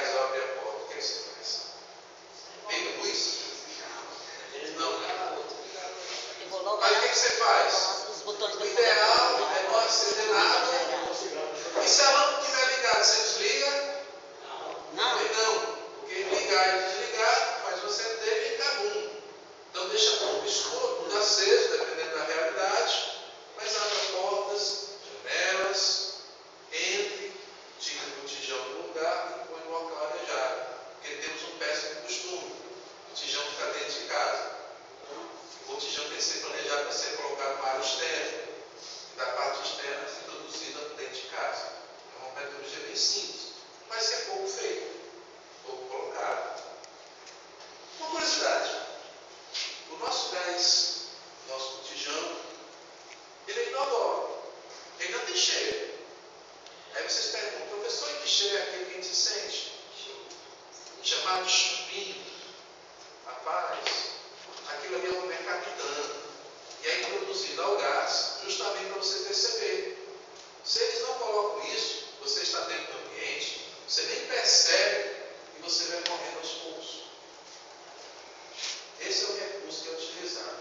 gás ou abre a porta, o que é que você faz? Liga a luz? Não, né? Aí o que é que você faz? O ideal é não acender nada. E se a lâmpada estiver ligada, você desliga? Também não. Porque ligar e desligar faz você acender e cabum. Então deixa tudo escuro, tudo aceso, dependendo da realidade. Mas abra portas, janelas, entre, tira o botijão do lugar e põe no local arejado. Porque temos um péssimo costume. O botijão fica dentro de casa. O botijão tem que ser planejado para ser colocado para a área externa. E da parte externa é introduzida dentro de casa. É uma metodologia bem simples, mas que é pouco feito, pouco colocado. Uma curiosidade: o nosso gás, o nosso botijão, ele é inodoro, ele não tem cheiro. Aí vocês perguntam, professor, que cheiro é aquele que a gente sente? Chamado de chumbinho. Rapaz, aquilo ali é o mercapitano. E é introduzido ao gás justamente para você perceber. Se eles não colocam isso, você está dentro do ambiente, você nem percebe e você vai morrendo aos poucos. Esse é o recurso que é utilizado.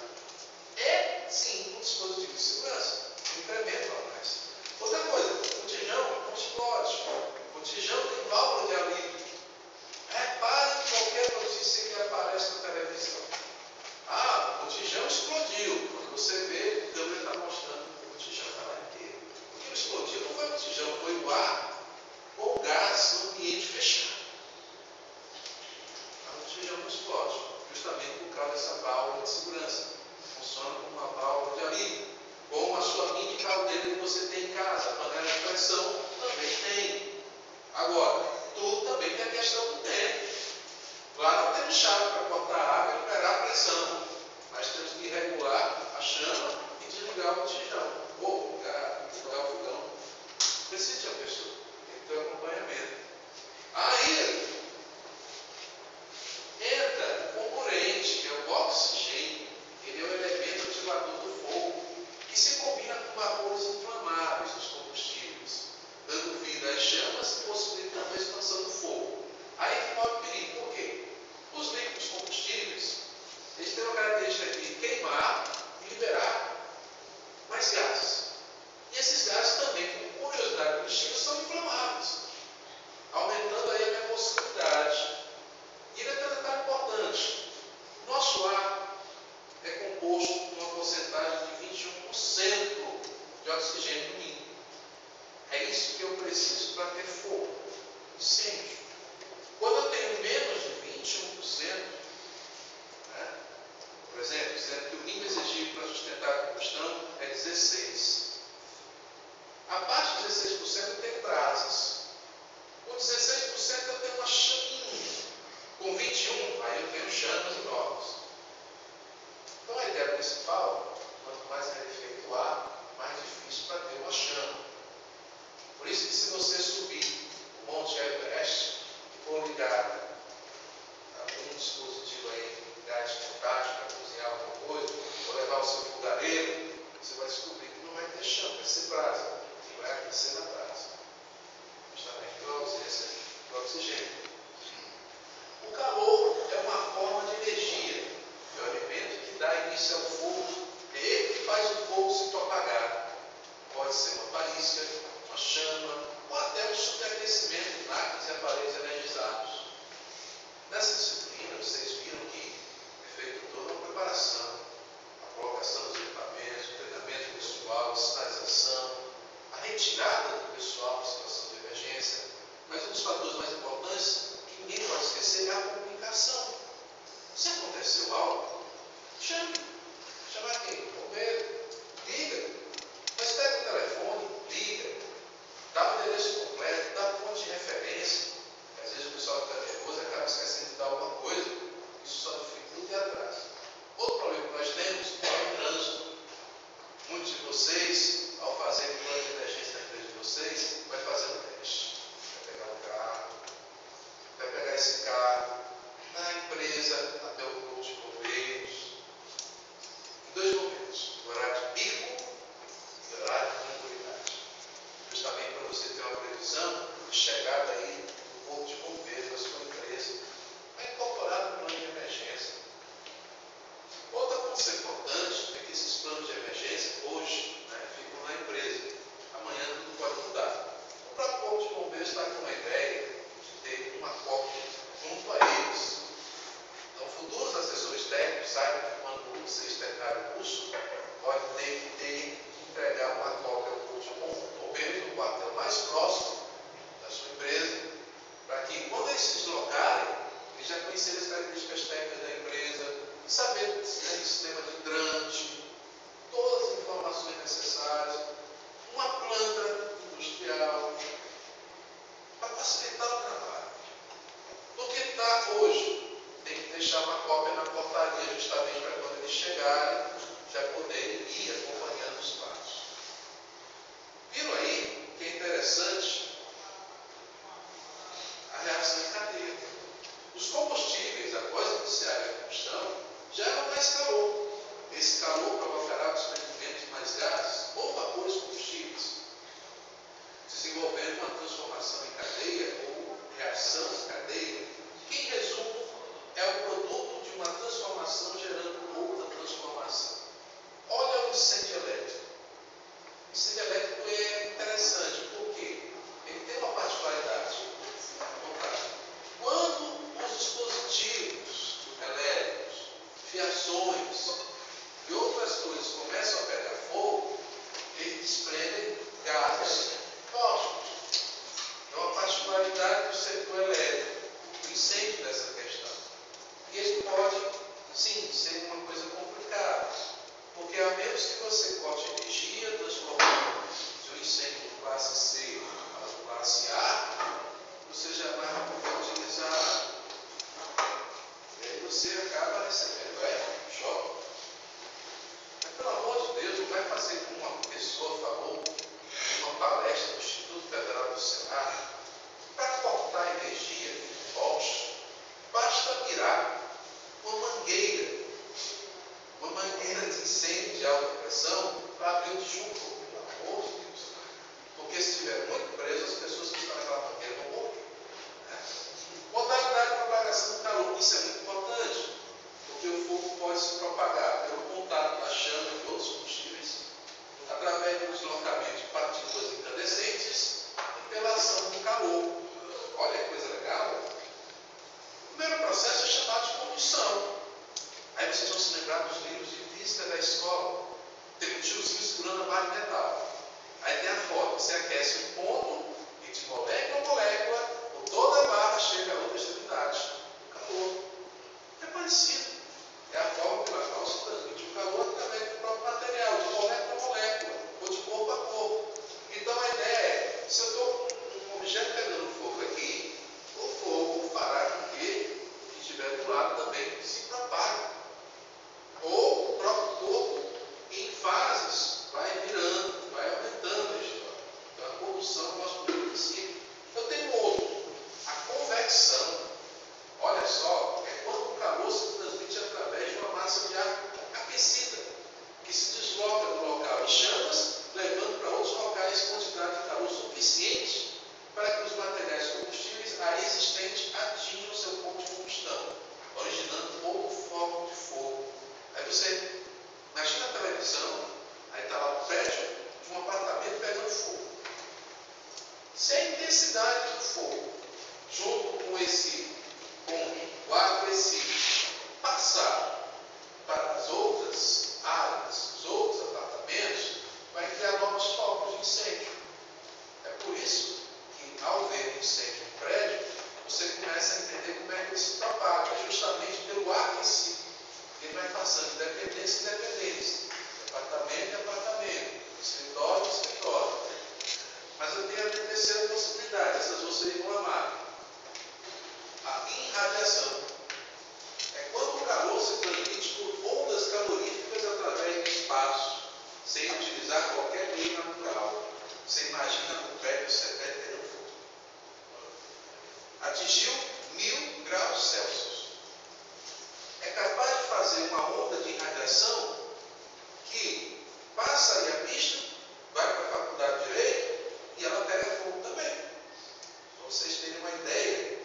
É, sim, um dispositivo de segurança. Incremento a mais. Outra coisa, o botijão não explode. O botijão tem válvula de alívio. Repare em qualquer notícia que aparece na televisão. Ah, o botijão explodiu. Quando você vê, a câmera está mostrando que o botijão está lá inteiro. O que explodiu não foi o botijão, foi o ar ou o gás no ambiente fechado. O botijão não explode, justamente por causa dessa válvula de segurança. Funciona como uma válvula de alívio. Como a sua mini caldeira que você tem em casa, a panela de pressão também tem. Agora, tudo também tem a questão do tempo. Lá não temos chave para cortar a água e liberar a pressão. Mas temos que regular a chama e desligar o botijão. Ou desligar o fogão. Precisa de uma pessoa. Tem que ter acompanhamento. Aí entra o componente, que é o oxigênio. Ele é o elemento ativador do fogo, que se combina com vapores inflamáveis dos combustíveis, dando vida às chamas e possibilitando a expansão do fogo. Aí que mora o perigo. Por quê? Os líquidos combustíveis, eles têm uma característica de queimar e liberar mais gases. E esses gases também, com curiosidade do destino, são inflamáveis, aumentando aí a minha possibilidade. E ele é um detalhe importante. O nosso ar é composto por uma porcentagem de 21% de oxigênio no mínimo. É isso que eu preciso para ter fogo, incêndio. Quando eu tenho menos de 21%, né? Por exemplo, dizendo que o mínimo exigido para sustentar a combustão é 16%. Abaixo de 16% eu tenho brasas. Com 16% eu tenho uma chaminha. Com 21%, aí eu tenho chamas enormes. Então a ideia principal, quanto mais rarefeito o ar, mais difícil para ter uma chama. Por isso que se você subir o Monte Everest e for ligado a algum dispositivo aí, gás portátil para cozinhar alguma coisa, ou levar o seu fogareiro, você vai descobrir que não vai ter chama, vai ser brasa, e vai aquecer na brasa. Justamente pela ausência do oxigênio. O calor é uma forma de energia, é o elemento que dá início ao fogo, é ele que faz o fogo se propagar. Pode ser uma faísca, uma chama, ou até um superaquecimento de máquinas e aparelhos energizados. Nessa disciplina, vocês viram que é feita toda uma preparação, a colocação dos equipamentos, o treinamento pessoal, a sinalização, a retirada do pessoal em situação de emergência. Mas um dos fatores mais importantes, que ninguém pode esquecer, é a comunicação. Se aconteceu algo, chame. Chamar quem? Bombeiro. Liga. Mas pega o telefone, liga. Dá o endereço completo, dá fonte de referência. Às vezes o pessoal fica nervoso e acaba esquecendo de dar alguma coisa. Isso só dificulta e atrasa. Outro problema que nós temos é o trânsito. Muitos de vocês, ao fazer o plano de emergência na empresa de vocês, vai fazer um teste. Vai pegar um carro, vai pegar esse carro na empresa até o corpo de bombeiros. Em dois momentos, o horário de pico e o horário de tranquilidade. Justamente para você ter uma previsão de chegada aí do corpo de bombeiros mais próximo da sua empresa, para que quando eles se deslocarem, eles já conhecerem as características técnicas da empresa, saber se tem sistema de hidrante, todas as informações necessárias, uma planta industrial, para facilitar o trabalho. Porque está hoje, tem que deixar uma cópia na portaria, justamente para quando eles chegarem, já poderem ir acompanhando os passos. Viram aí que é interessante a reação em cadeia. Os combustíveis, após iniciar a combustão, geram mais calor. Esse calor provocará o desprendimento de mais gases ou vapores combustíveis, desenvolvendo uma transformação em cadeia ou reação em cadeia, que em resumo é o produto de uma transformação gerando outra transformação. Olha o incêndio elétrico. O incêndio elétrico é interessante porque ele tem uma particularidade. Quando os dispositivos elétricos, fiações e outras coisas começam a pegar fogo, eles desprendem gases tóxicos. É uma particularidade do setor elétrico, o incêndio dessa questão. E ele pode, sim, ser uma coisa complicada, porque a menos que você corte energia, transformando seu incêndio de classe C para classe A, você jamais vai poder utilizar. E aí você acaba recebendo choque. Mas, pelo amor de Deus, não vai fazer como uma pessoa falou em uma palestra do Instituto Federal do Ceará. Para cortar energia de volta, basta virar uma mangueira de incêndio de alta pressão para abrir o disjuntor, pelo amor de Deus. Porque se estiver muito preso, as pessoas que estão naquela mangueira vão morrer. Modalidade de propagação do calor, isso é muito importante, porque o fogo pode se propagar pelo contato da chama e outros combustíveis, através do deslocamento de partículas incandescentes e pela ação do calor. Olha que coisa legal. O primeiro processo é chamado de combustão. Aí vocês vão se lembrar dos livros de física da escola. Tem um tiozinho segurando a barra de metal. Aí tem a foto, você aquece um ponto e de molécula a molécula, por toda a barra chega a outra extremidade. O calor. É parecido. É a forma pela qual se transmite o calor através do próprio material, de molécula a molécula, ou de corpo a corpo. Então a ideia é, se eu estou com um objeto pegando fogo aqui, o fogo fará com que o que estiver do lado também se propague. Ou o próprio corpo, em fases, vai virando, vai aumentando a história. Então a combustão é o nosso primeiro princípio. Eu tenho outro, a convecção. Olha só, é quando o calor se transmite através de uma massa de ar aquecida, que se desloca do local em chamas, levando para outros locais quantidade de calor suficiente para que os materiais combustíveis aí existentes atinjam seu ponto de combustão, originando outra forma de fogo. Aí você imagina a televisão, aí está lá o prédio de um apartamento pegando fogo. Se a intensidade do fogo, junto com o ar aquecido, passar para as outras áreas, os outros apartamentos, vai criar novos focos de incêndio. É por isso que, ao ver um incêndio no prédio, você começa a entender como é que ele se propaga, justamente pelo ar aquecido. Ele vai passando de dependência em dependência, de apartamento em apartamento, de escritório em escritório. Mas eu tenho a terceira possibilidade, essas vocês vão amar. A irradiação. É quando o calor se transmite por ondas caloríficas através do espaço, sem utilizar qualquer meio natural. Você imagina o prédio secreto pegando fogo. Atingiu 1000 graus Celsius. É capaz de fazer uma onda de irradiação que passa ali a pista, vai para a faculdade de Direito e ela pega fogo também. Para vocês terem uma ideia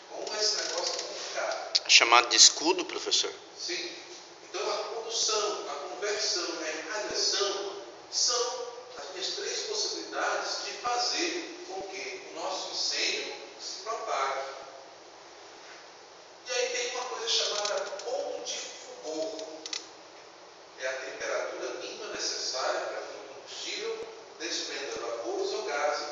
como esse negócio é complicado. É chamado de escudo, professor? Sim. Então a condução, a conversão e a irradiação são as minhas três possibilidades de fazer com que o nosso incêndio se propague. E aí tem uma coisa chamada ponto de fulgor. É a temperatura mínima necessária para que o combustível desprenda vapores ou gases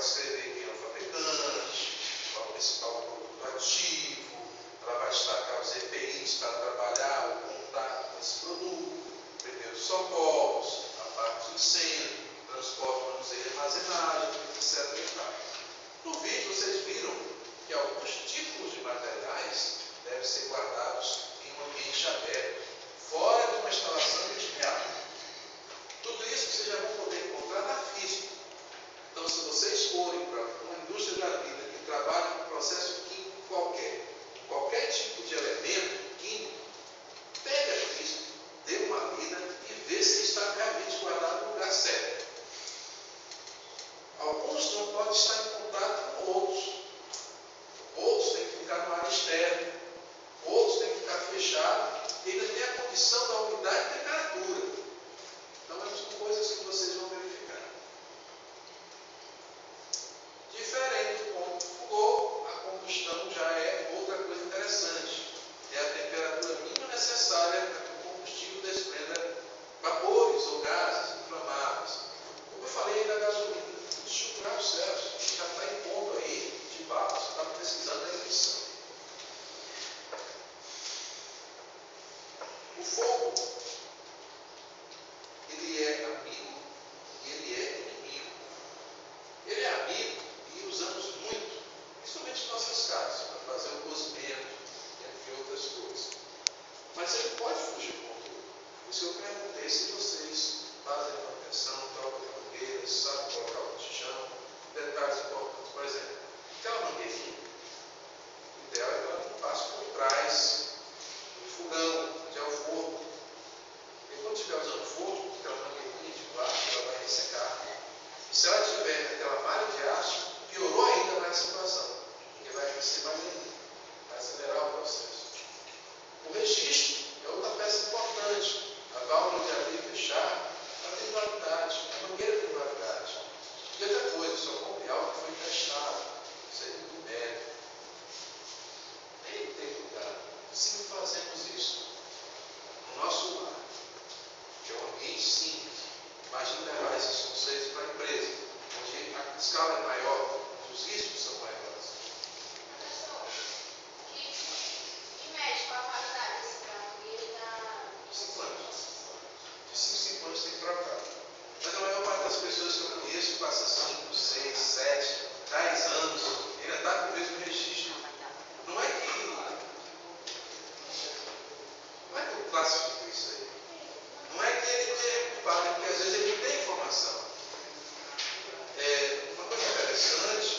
descrever quem é o fabricante, qual é o principal produto ativo, ela vai destacar os EPIs para trabalhar o contato com esse produto, primeiros socorros, a parte de incêndio, transporte, manuseio e armazenagem, etc. e tal. No vídeo vocês viram que alguns tipos de materiais devem ser guardados em um ambiente aberto, fora de uma instalação industrial. Tudo isso vocês já vão poder encontrar na física. Então, se vocês forem para uma indústria da vida que trabalha com processo químico qualquer tipo de elemento químico, pegue a física, dê uma lida e vê se está realmente guardado no lugar certo. Alguns não podem estar em contato com outros. Outros têm que ficar numa área externa. Outros têm que ficar fechados e ainda tem a condição da umidade e temperatura. Então, são coisas que vocês vão verificar. Diferente do ponto de fogo, a combustão já é outra coisa interessante. É a temperatura mínima necessária para que o combustível desprenda vapores ou gases inflamáveis. Como eu falei da gasolina, 25 graus Celsius, já está em ponto aí de barro, você está pesquisando a emissão. O fogo, ele é amigo e ele é inimigo. Ele é amigo e usamos muito, principalmente em nossas casas, para fazer o cozimento, entre outras coisas. Mas ele pode fugir do controle. Por isso eu perguntei se vocês fazem manutenção, trocam de mangueiras, sabem colocar o botijão, detalhes importantes. Por exemplo, aquela mangueirinha, o ideal é que ela não passe por trás do fogão, onde é o forno. E quando estiver usando o forno, aquela mangueirinha de plástico, ela vai ressecar. E se ela tiver aquela malha de aço, piorou ainda mais a situação, porque vai aquecer mais ainda, vai acelerar o processo. O registro é outra peça importante. A válvula de abrir e fechar, ela tem validade, a mangueira tem validade. E outra coisa, só compre algo que foi testado, isso é muito médico. Nem tem cuidado. Sim, fazemos isso. No nosso lar, que é um ambiente simples, imagine levar esses conceitos para a empresa, onde a escala é maior, os riscos são maiores. Professor, que mede qual a qualidade desse carro? Ele dá 5 anos. De 5 anos tem que trocar. Mas a maior parte das pessoas que eu conheço passa 5, 6, 7, 10 anos, ele ainda está com o mesmo registro. Não é que eu classifico isso aí. Não é que ele tenha culpado, porque às vezes ele não tem informação. Uma coisa interessante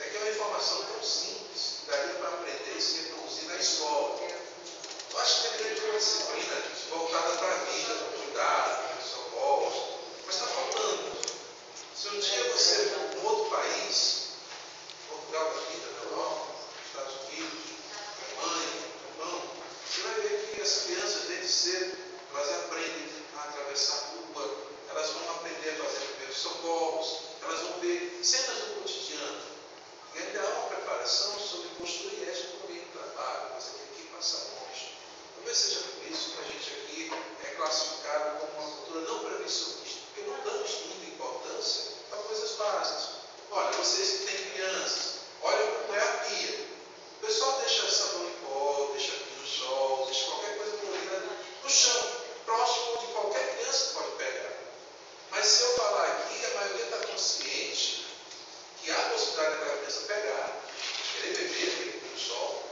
é que é uma informação tão simples que daria para aprender e se reproduzir na escola. Eu acho que deveria ter uma disciplina voltada para a vida, para cuidar, para socorros, mas está faltando. Se um dia você for para um outro país, Portugal da vida, na Europa, Estados Unidos, Alemanha, Japão, você vai ver que as crianças desde cedo, elas aprendem a atravessar a rua, elas vão aprender a fazer primeiros socorros, elas vão ver cenas do cotidiano. E ainda há uma preparação sobre construir ética no meio do trabalho, mas aqui passa longe. Talvez seja por isso que a gente aqui é classificado como uma cultura não prevencionista, porque não damos muita importância para coisas básicas. Olha, vocês que têm crianças, olha como é a pia. O pessoal deixa sabão em pó, deixa pino sol, deixa qualquer coisa colorida no chão, próximo onde qualquer criança pode pegar. Mas se eu falar aqui, a maioria está consciente que há a possibilidade daquela criança pegar, querer beber no sol.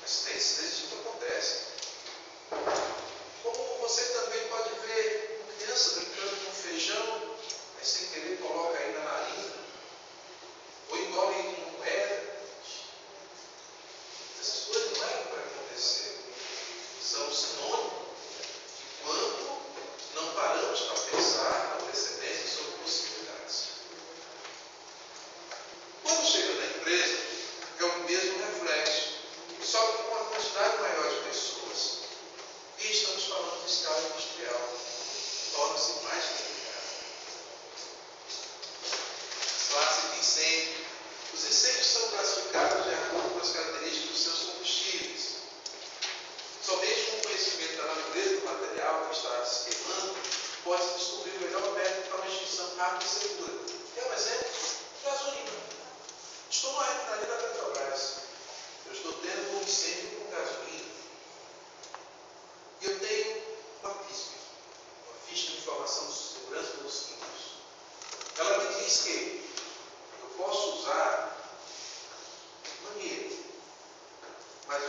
Acidentes desse tipo acontecem. Como você também pode ver uma criança brincando com feijão, aí sem querer coloca aí na narina, ou engole uma moeda. Essas coisas não eram para acontecer. São sinônimos de quando não paramos para pensar na antecedência sobre possibilidades. Quando chega na empresa, é o mesmo reflexo, só que com uma quantidade maior de pessoas. E estamos falando de escala industrial. Torna-se mais complicado. Classe de incêndio. Os incêndios são classificados de acordo com as características dos seus combustíveis. Somente com o conhecimento da natureza do material que está se queimando, pode-se descobrir o melhor método para uma extinção rápida e segura. É um exemplo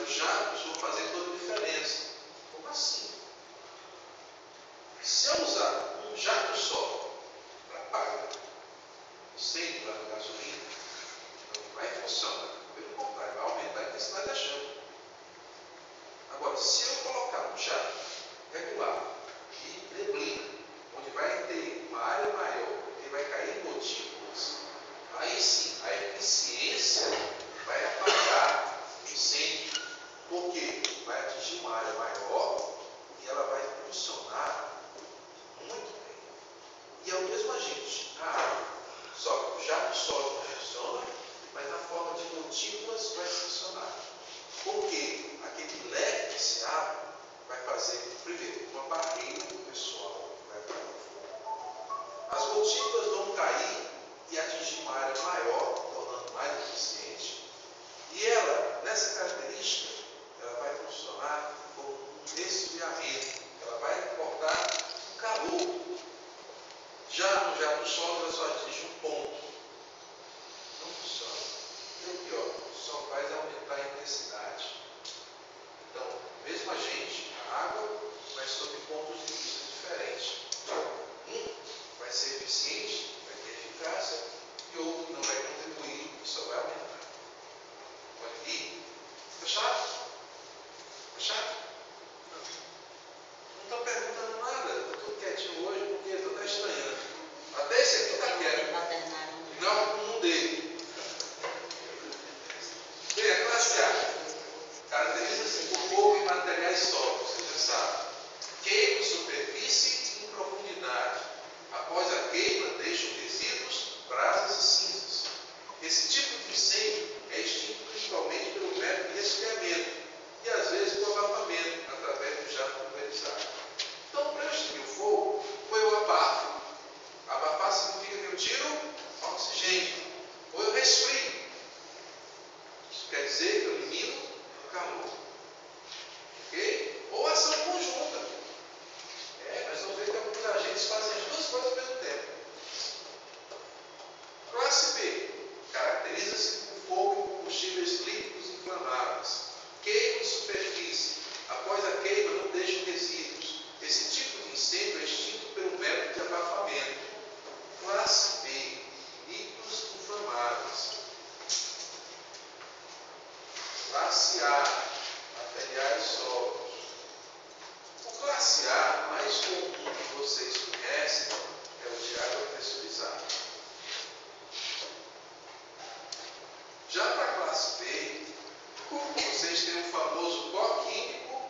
os jatos vão fazer toda a diferença. Como assim? Se eu usar um jato só para apagar incêndio lá na gasolina, não vai funcionar. Pelo contrário, vai aumentar a intensidade da chama. Agora, se eu colocar um jato regular de neblina, onde vai ter uma área maior, que vai cair em gotículas, aí sim, a eficiência vai apagar o incêndio. Por quê? Vai atingir uma área maior e ela vai funcionar muito bem. E é o mesmo agente na água. Só que o jato sólido não funciona, mas na forma de gotículas vai funcionar. Por quê? Aquele leque que se abre vai fazer, primeiro, uma barreira pessoal que vai apagar o fogo. As gotículas vão cair e atingir uma área maior, tornando mais eficiente. E ela, nessa característica, ela vai funcionar como um resfriamento. Ela vai cortar o calor. Já no jato sólido, ela só atinge um ponto. Não funciona. E o pior, só faz aumentar a intensidade. Então, mesmo agente, a água, mas sob pontos de vista diferentes. Um vai ser eficiente, vai ter eficácia, e outro não vai contribuir, e só vai aumentar. Pode ir? Fechado? Fechado? Não estão perguntando nada. Estou tudo quietinho hoje porque estou até estranhando. Até esse aqui está quieto. Não dele. Bem, a classe A caracteriza-se por fogo em materiais sólidos, você já sabe. Queima em superfície e em profundidade. Após a queima, deixam resíduos, brasas e cinzas. Esse tipo de incêndio é extinto principalmente pelo método de resfriamento e às vezes por abafamento, através do jato pulverizado. Então, para eu extinguir o fogo, ou eu abafo. Abafar significa que eu tiro oxigênio. Ou eu resfrio. Isso quer dizer que eu elimino o calor. Ok? Ou ação conjunta. Nós vamos ver que alguns agentes fazem as duas coisas ao mesmo tempo. Classe B. Caracteriza-se por fogo em combustíveis líquidos inflamáveis. Queima em superfície. Após a queima, não deixam resíduos. Esse tipo de incêndio é extinto pelo método de abafamento. Classe B. Líquidos inflamáveis. Classe A. Materiais sólidos. O classe A mais comum que vocês conhecem é o de água pressurizada. Já para a classe B, vocês têm o famoso pó químico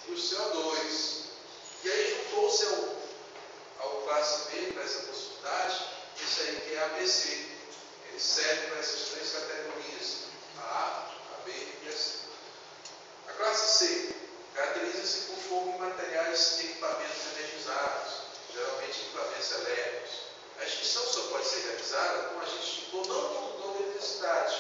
e o CO2. E aí juntou-se ao classe B, para essa possibilidade, isso aí que é ABC. Ele serve para essas três categorias, a B e a C. A classe C caracteriza-se por fogo em materiais e equipamentos energizados, geralmente equipamentos elétricos. A extinção só pode ser realizada com agente extintor não condutor de eletricidade,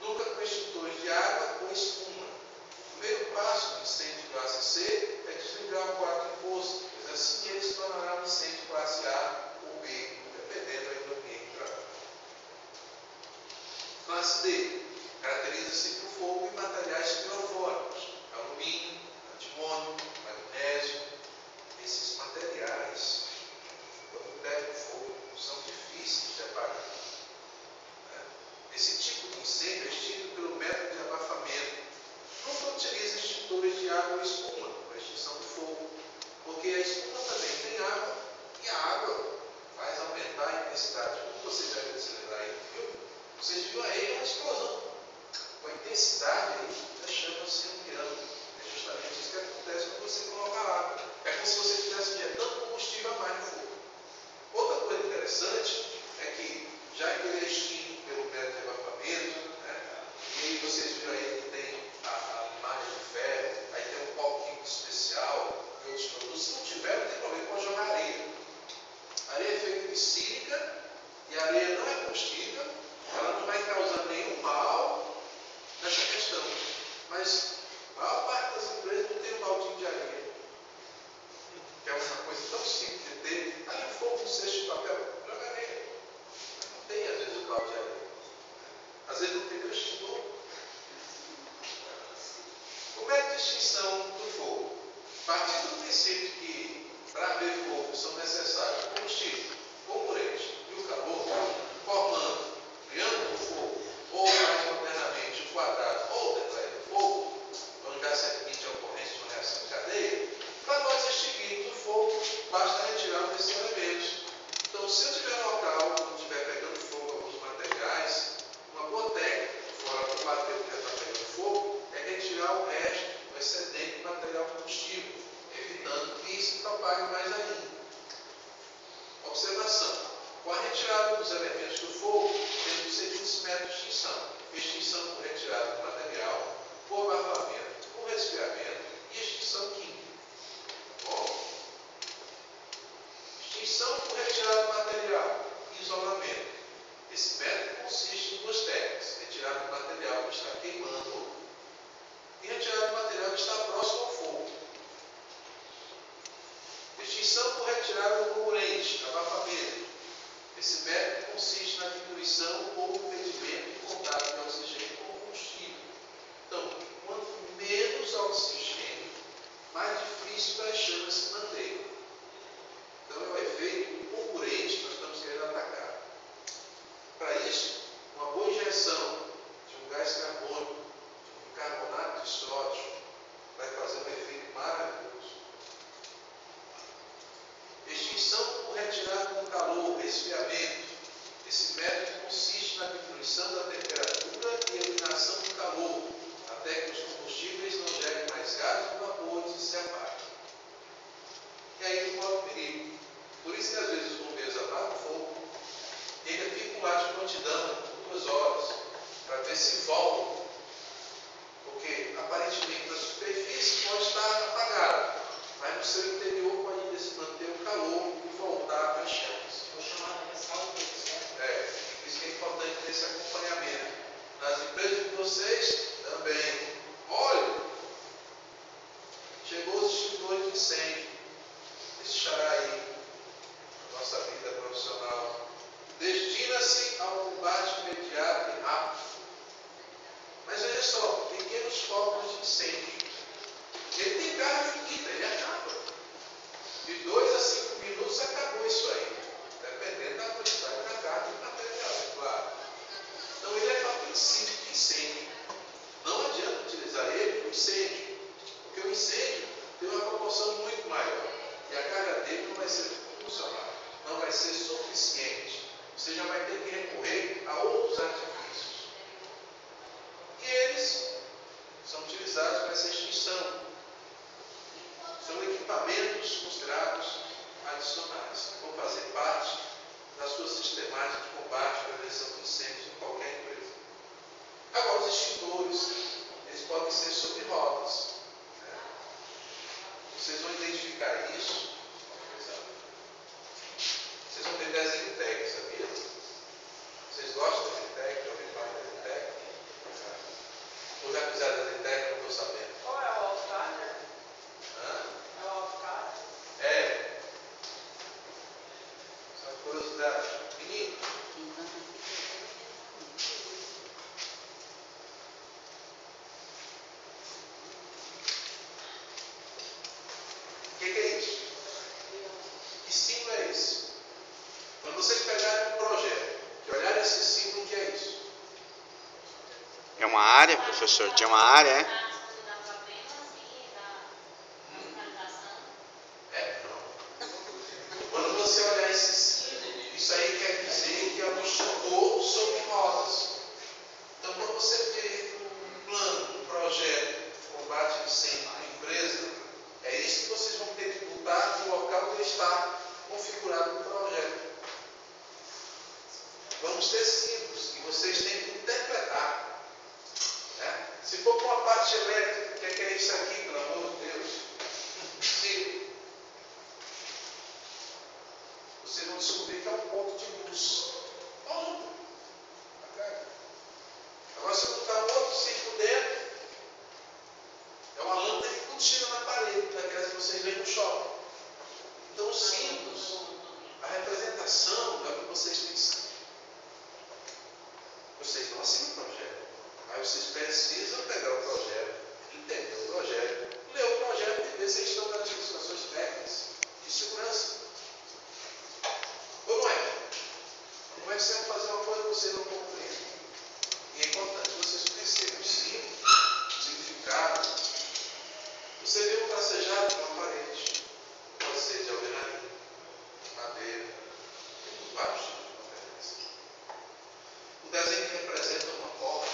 nunca com extintores de água ou espuma. O primeiro passo do incêndio classe C é desligar o quadro em força, pois assim ele se tornará um incêndio classe A ou B, dependendo aí do ambiente de trabalho. Classe D caracteriza-se por fogo em materiais pirofóricos, alumínio, antimônio, magnésio. Esses materiais, quando pegam fogo, são difíceis de apagar. Esse tipo de incêndio é extinto pelo método de abafamento. Nunca utiliza extintores de água ou espuma para a extinção do fogo, porque a espuma também tem água e a água faz aumentar a intensidade. Como vocês já viram se lembrar aí do filme, vocês viram aí uma explosão, com a intensidade aí das chamas se ampliando. É justamente isso que acontece quando você coloca água. É como se você estivesse injetando combustível a mais no fogo. Outra coisa interessante é que, já que ele é extinto pelo método de abafamento, e aí vocês viram aí que tem a imagem de ferro, aí tem um pó químico especial e outros produtos. Se não tiver, não tem problema, pode jogar areia. A areia é feita de sílica e a areia não é combustível, ela não vai causar nenhum mal nessa questão. Mas a maior parte das empresas não tem um baldinho de areia, que é uma coisa tão simples de ter. Ali um fogo, um cesto de papel, joga areia. Mas não tem, às vezes, o balde de areia. Às vezes não tem nem o extintor. extinção do fogo? Partindo do princípio que, para haver fogo, são necessários o combustível, o comburente e o calor, formando o triângulo do fogo, ou mais modernamente o quadrado ou o tetraedro do fogo, onde já se admite a ocorrência de uma reação em cadeia, para nós extinguirmos o fogo, basta retirar um desses elementos. Então, se eu tiver um local onde estiver pegando fogo alguns materiais, uma boa técnica, fora combater o que já está pegando fogo, é retirar o resto, o excedente do material combustível, evitando que isso propague mais ainda. Observação: com a retirada dos elementos do fogo, temos os seguintes métodos de extinção: extinção por retirada do material, por abafamento, por resfriamento e extinção química. Bom? Extinção por retirada do material, isolamento. Esse método consiste em duas técnicas: retirada do material que está queimando e retirada do material que está próximo ao fogo. Extinção por retirada do comburente, abafamento. Esse método consiste na diminuição ou impedimento do contato de oxigênio com o combustível. Então, quanto menos oxigênio, mais difícil das chamas se manterem. Então, é o efeito do comburente que nós estamos querendo atacar. Para isso, uma boa injeção de um gás carbônico, de um carbonato de sódio, vai fazer um efeito maravilhoso. Extinção por retirada do calor, resfriamento. Esse método consiste na diminuição da temperatura e eliminação do calor, até que os combustíveis não gerem mais gases ou vapores e se apaguem. E aí corre o perigo. Por isso que às vezes os bombeiros apagam o fogo e ainda ficam lá de prontidão por 2 horas, para ver se voltam. Porque aparentemente na superfície pode estar apagado, mas no seu interior pode ainda se manter o calor e voltar às chamas. Vou chamar de ressalto, É, por isso que é importante ter esse acompanhamento. Nas empresas de vocês também. Olha, chegou os extintores de incêndio. Esse xará aí, na nossa vida profissional, destina-se ao combate imediato e rápido. Mas veja só, pequenos focos de incêndio. Ele tem carga finita, ele acaba. De 2 a 5 minutos acabou isso aí. Dependendo da quantidade da carga e do material, é claro. Então ele é para princípio de incêndio. Não adianta utilizar ele para o incêndio. Porque o incêndio tem uma proporção muito maior. E a carga dele não vai ser funcional. Não vai ser suficiente. Você já vai ter que recorrer a outros artifícios. E eles são utilizados para essa extinção. São equipamentos considerados adicionais, que vão fazer parte da sua sistemática de combate à prevenção de incêndios em qualquer empresa. Agora, os extintores, eles podem ser sobre rodas. Né? Vocês vão identificar isso. Vocês vão ter Desintex, sabia? Vocês gostam da Desintex? Já ouviram falar da Desintex? Ou já fizeram Desintex? Não estou sabendo. Qual é o Alfader? Hã? É o Alfader? É. Só curiosidade. Menino, o que é isso? Que símbolo é esse? Quando vocês pegarem um projeto e olharem esse símbolo, o que é isso? É uma área, professor? De uma área, é? É, não. Quando você olhar esse símbolo, isso aí quer dizer que é um extintor sobre rodas. Então, quando você vê um plano, um projeto de combate a incêndio na empresa, é isso que vocês vão ter que botar no local onde está configurado o projeto. Vamos ter símbolos e vocês têm que interpretar. Né? Se for com uma parte elétrica, o que é isso aqui, pelo amor de Deus? Símbolo. Vocês vão descobrir que é um ponto de luz. Ponto. Agora, se eu botar um outro símbolo dentro, é uma lâmpada que continua na parede, daquelas que vocês veem no shopping. Então, os símbolos, a representação é o que vocês têm que saber. Vocês não assinam o projeto. Aí vocês precisam pegar o projeto, entender o projeto, ler o projeto e ver se eles estão nas legislações técnicas de segurança. Ou não é? Como é que você vai fazer uma coisa que você não compreende? E é importante vocês conhecerem o significado. Você vê um tracejado de uma parede, pode ser de alvenaria, madeira, tem vários tipos de materiais. O desenho que representa uma porta,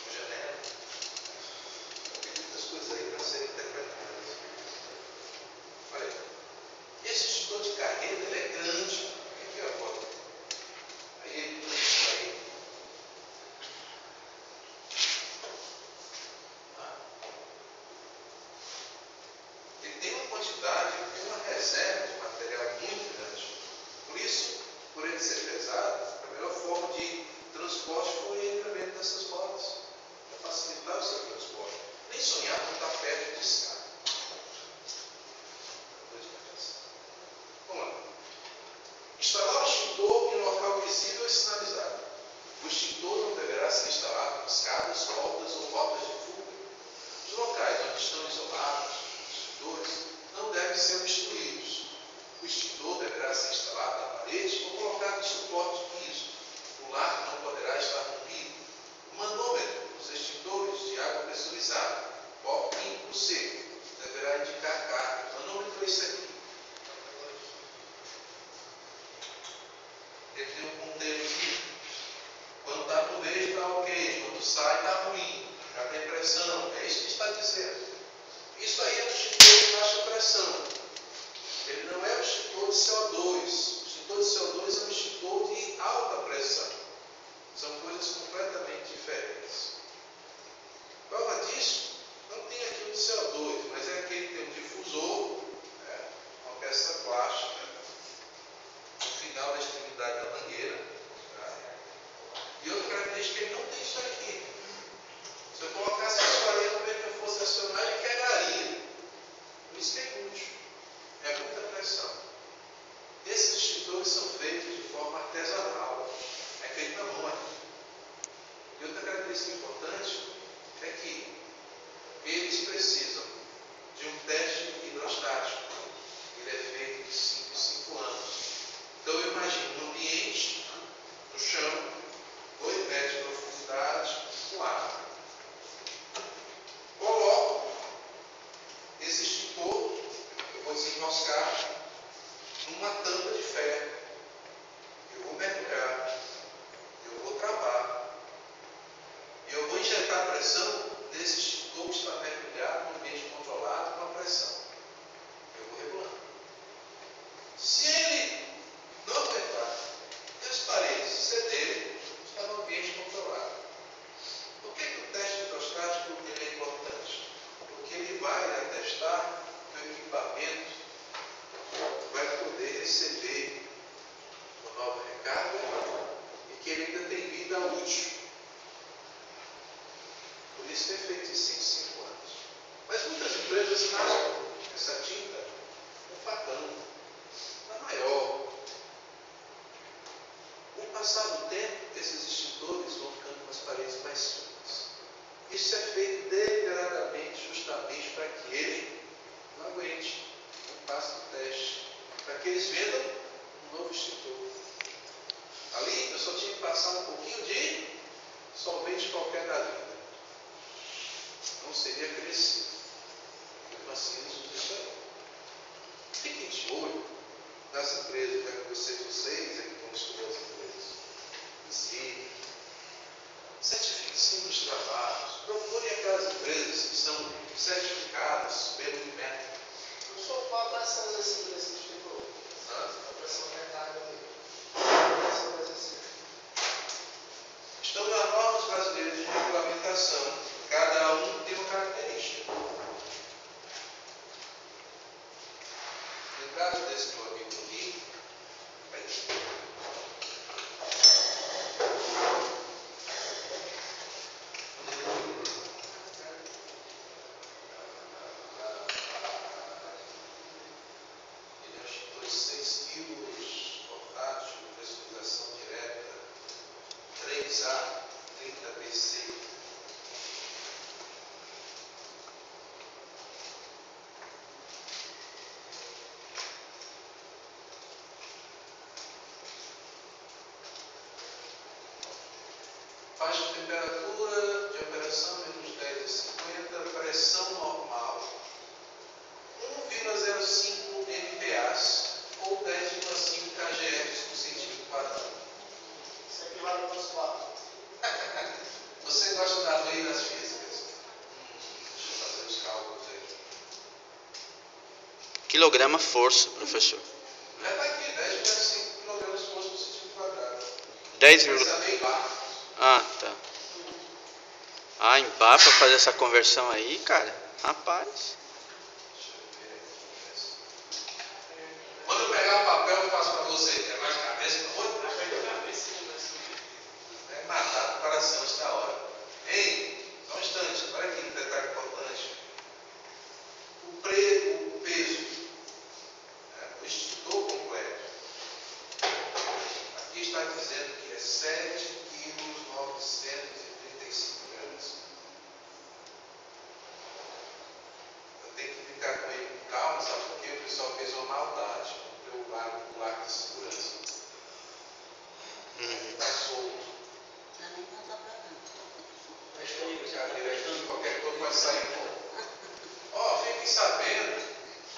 uma janela, tem muitas coisas aí para serem interpretadas. Olha aí. Esse extintor de carreira, ele é grande. Aqui é a foto. Aí ele põe isso aí. Ele tem uma quantidade, ele tem uma reserva de material muito grande. Por isso, por ele ser pesado, a melhor forma de transporte foi o incremento dessas rodas, para facilitar o seu transporte. Nem sonhar com estar perto de escada. Vamos lá. Instalar o extintor em local visível e sinalizado. O extintor não deverá ser instalado em escadas, portas ou rotas de fuga. Os locais onde estão isolados, os extintores não devem ser obstruídos. O extintor deverá ser instalado na parede ou colocado em suporte de piso. O lar não poderá estar rompido. O manômetro dos extintores de água pressurizada, porta limpo seco, deverá indicar carga. O manômetro é isso aqui. Ele tem um ponteiro aqui. Quando está no verde, está ok. Quando sai, está ruim. Já tem pressão. É isso que está dizendo. Isso aí é um extintor de baixa pressão. Ele não é um extintor de CO2. O extintor de CO2 é um extintor de alta pressão. São coisas completamente diferentes. Prova disso, não tem aqui o de CO2, mas é aquele que tem um difusor, uma peça plástica, no final da extremidade da mangueira. E outra característica, ele não tem isso aqui. Se eu colocasse isso ali, como é que eu fosse acionar, ele quebraria. Por isso que é inútil. É muita pressão. Esses extintores são feitos de forma artesanal. É feito na mão aqui. E outra característica importante é que eles precisam de um teste hidrostático. Ele é feito de 5 em 5 anos. Então eu imagino um ambiente, no chão, 2 metros de profundidade, com água. Coloco esse extintor, eu vou desenroscar numa tampa de ferro. Eu vou mergulhar, eu vou travar, e eu vou injetar pressão nesse extintor que está mergulhado no ambiente controlado com a pressão. Eu vou regulando. Se ele não aguentar, e as paredes cederem, está no ambiente controlado. Por que o teste hidrostático ele é importante? Porque ele vai atestar que o equipamento vai poder receber uma nova recarga e que ele ainda tem vida útil. Por isso que é feito em 5 em 5 anos. Mas muitas empresas raspam essa tinta com facão. Está maior. Com o passar do tempo, esses extintores vão ficando com as paredes mais finas. Isso é feito deliberadamente, justamente para que ele não aguente, não passe no teste, para que eles vendam um novo extintor. Ali eu só tinha que passar um pouquinho de solvente qualquer da vida. Não seria crescido. Mesmo assim, eles usam isso aí. Fiquem de olho nas empresas, quero conhecer vocês, é que vão estudar as empresas. Visitem, certifiquem os trabalhos, procurem aquelas empresas que são certificadas pelo INMET. Não sou qual a pressão desse extintor? A pressão recarga dele. A pressão vai ser assim. Estão nas normas brasileiras de regulamentação. Cada um tem uma característica. No caso desse meu amigo aqui, ele é um extintor de 6 kg, portátil, pressurização direta, 3A, 30 BC. Faixa de temperatura de operação entre os 10 e 50, pressão normal, 1,05 MPa ou 10,5 kgf por centímetro quadrado. Isso aqui vale quantos watts? Você gosta das leis das físicas? Deixa eu fazer os cálculos aí. Quilograma força, professor. Já está aqui, 10,5 kg força por centímetro quadrado. 10, Essa é bem baixa. ah, tá. Ah, em bar para fazer essa conversão aí, cara. Rapaz. Deixa eu ver aqui. Quando eu pegar o papel, eu faço para você. É mais cabeça para outro? Vai matar o coração antes da hora. Ei, só um instante. Olha aqui um detalhe importante. O peso, o extintor completo. Aqui está dizendo que é 7,935 kg. Eu tenho que ficar com ele com calma, sabe por quê? O pessoal fez uma maldade. Comprei o largo de segurança. Está solto. Deixa aí, brincadeira aqui, qualquer coisa vai sair bom. Ó, fiquem sabendo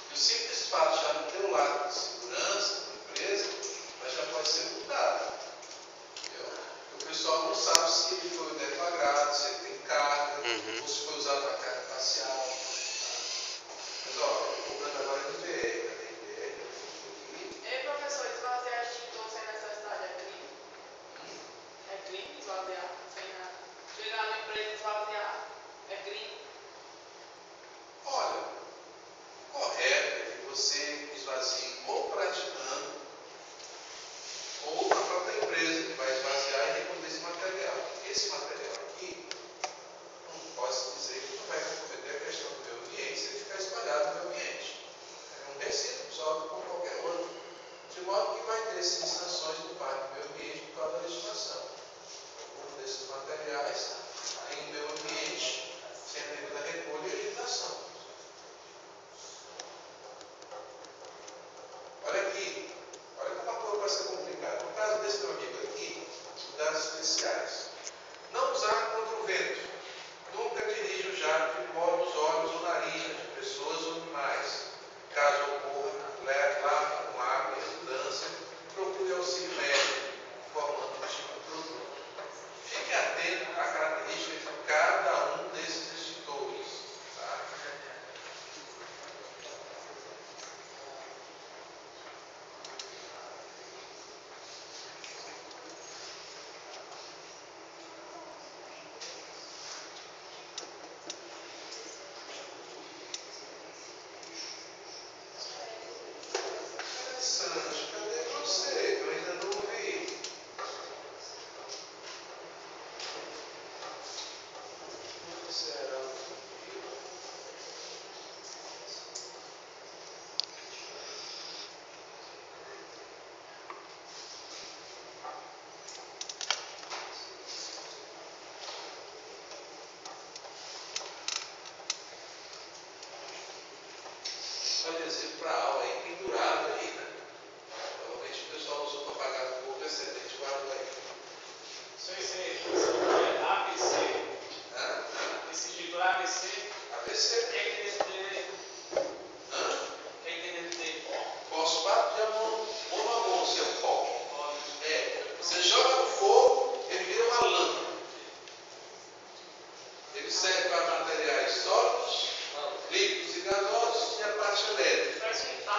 que o simples fato de já não ter o largo de segurança da empresa, mas já pode ser multado. Entendeu? O pessoal não sabe se ele foi deflagrado, se ele tem carga, ou se foi usado na carga parcial. Tá? Mas ó, eu estou cobrando agora NBR, cadê NBR? Ei, professor, esvaziar extintor sem necessidade é crime? É crime esvaziar sem nada? Chegar na empresa e esvaziar é crime? Olha, correto é que você esvazie ou praticando, ou a própria empresa que vai esvaziar e recolher esse material. Esse material aqui, não posso dizer que não vai comprometer a questão do meio ambiente se ele ficar espalhado no meio ambiente. É um resíduo, só como qualquer outro. De modo que vai ter sim sanções do parte do meio ambiente por causa da legislação. Um desses materiais aí no meio ambiente, sem a devida recolha e higienização. Olha aqui, olha como a coisa vai ser complicada. No caso desse meu amigo aqui, cuidados especiais. Não usar contra o vento. Nunca dirija o jato que molhe os olhos ou narinas de pessoas ou animais. Caso ocorra, lave com água em abundância e procure auxílio médico, informando o tipo de produto. Fique atento à característica de cada um desses extintores. Tá? Interessante. Cadê você? Eu ainda não vi. Onde será o filho? Pode dizer para a aula aí, pendurado aí, né? Provavelmente o pessoal usou para pagar fogo excedente, guardou aí. Esse é ABC. Hã? Esse título é ABC. ABC. Quem tem DT? Hã? Quem tem DT? Fosfato de monoamônio, seu pó. Você joga no fogo, ele vira uma lâmpada. Ele serve para materiais sólidos, líquidos e gasosos e a parte elétrica. Para esquentar.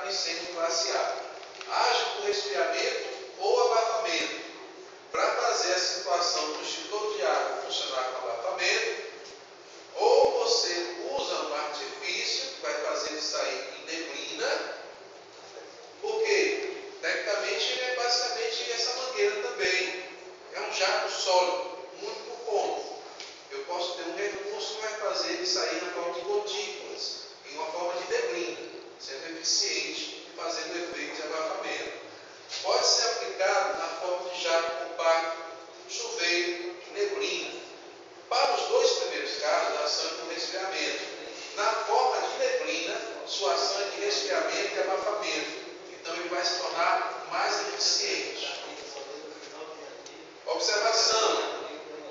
com incêndio classe A. Age por resfriamento ou abafamento. Para fazer a situação do extintor de água funcionar com abafamento, ou você usa um artifício que vai fazer ele sair em neblina, porque tecnicamente ele é basicamente essa mangueira também. É um jato sólido, um único ponto. Eu posso ter um recurso que vai fazer ele sair na forma de gotículas, em uma forma de neblina, sendo eficiente e fazendo efeito de abafamento. Pode ser aplicado na forma de jato compacto, chuveiro, neblina. Para os dois primeiros casos, a ação é por resfriamento. Na forma de neblina, sua ação é de resfriamento e abafamento. Então ele vai se tornar mais eficiente. Observação: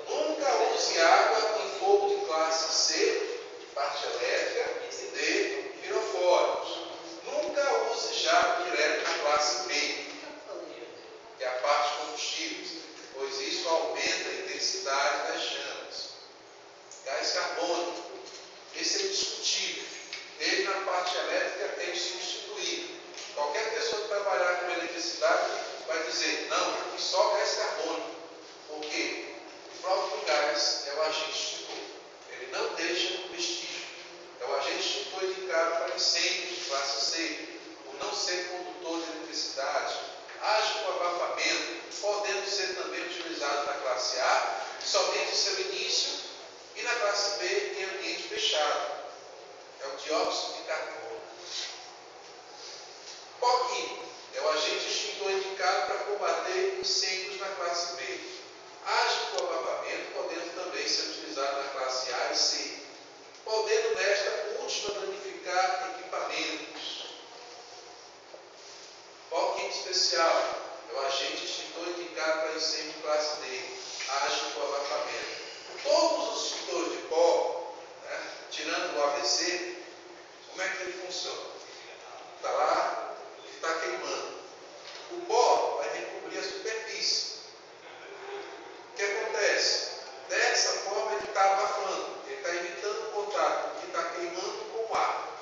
nunca use água em fogo de classe C, parte elétrica, e D, pirofóruos. Nunca use jato direto na classe B, que é a parte de combustíveis, pois isso aumenta a intensidade das chamas. Gás carbônico, esse é discutível. Ele na parte elétrica é insubstituível. Qualquer pessoa que trabalhar com eletricidade vai dizer, não, aqui só gás carbônico. Por quê? O próprio gás é o agente extintor. Ele não deixa vestígio. É o agente extintor indicado para incêndios de classe C, por não ser condutor de eletricidade, age com abafamento, podendo ser também utilizado na classe A, somente em seu início, e na classe B em ambiente fechado. É o dióxido de carbono. Pó químico é o agente extintor indicado para combater incêndios na classe B. Age com abafamento, podendo também ser utilizado na classe A e C, podendo nesta última danificar equipamentos. Pó químico especial é o agente extintor indicado para incêndio classe D. Age com abafamento. Todos os extintores de pó, tirando o AVC, como é que ele funciona? Está lá e está queimando. O pó vai recobrir a superfície. O que acontece? Dessa forma ele está abafando, ele está evitando o contato do que está queimando com o ar.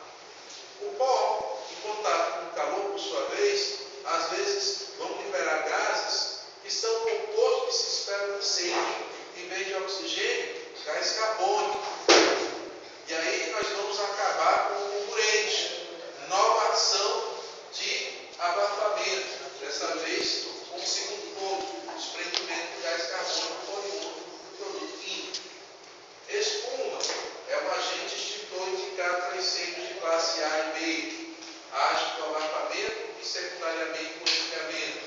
O pó, em contato com o calor, por sua vez, às vezes vão liberar gases que são compostos que se espera no incêndio. Em vez de oxigênio, gás carbônico. E aí nós vamos acabar com o concorrente. Nova ação de abafamento. Dessa vez, com o segundo ponto, desprendimento do gás carbônico oriundo do produto químico. Espuma é um agente extintor indicado para incêndios de classe A e B. Age com abafamento e secundariamente com resfriamento.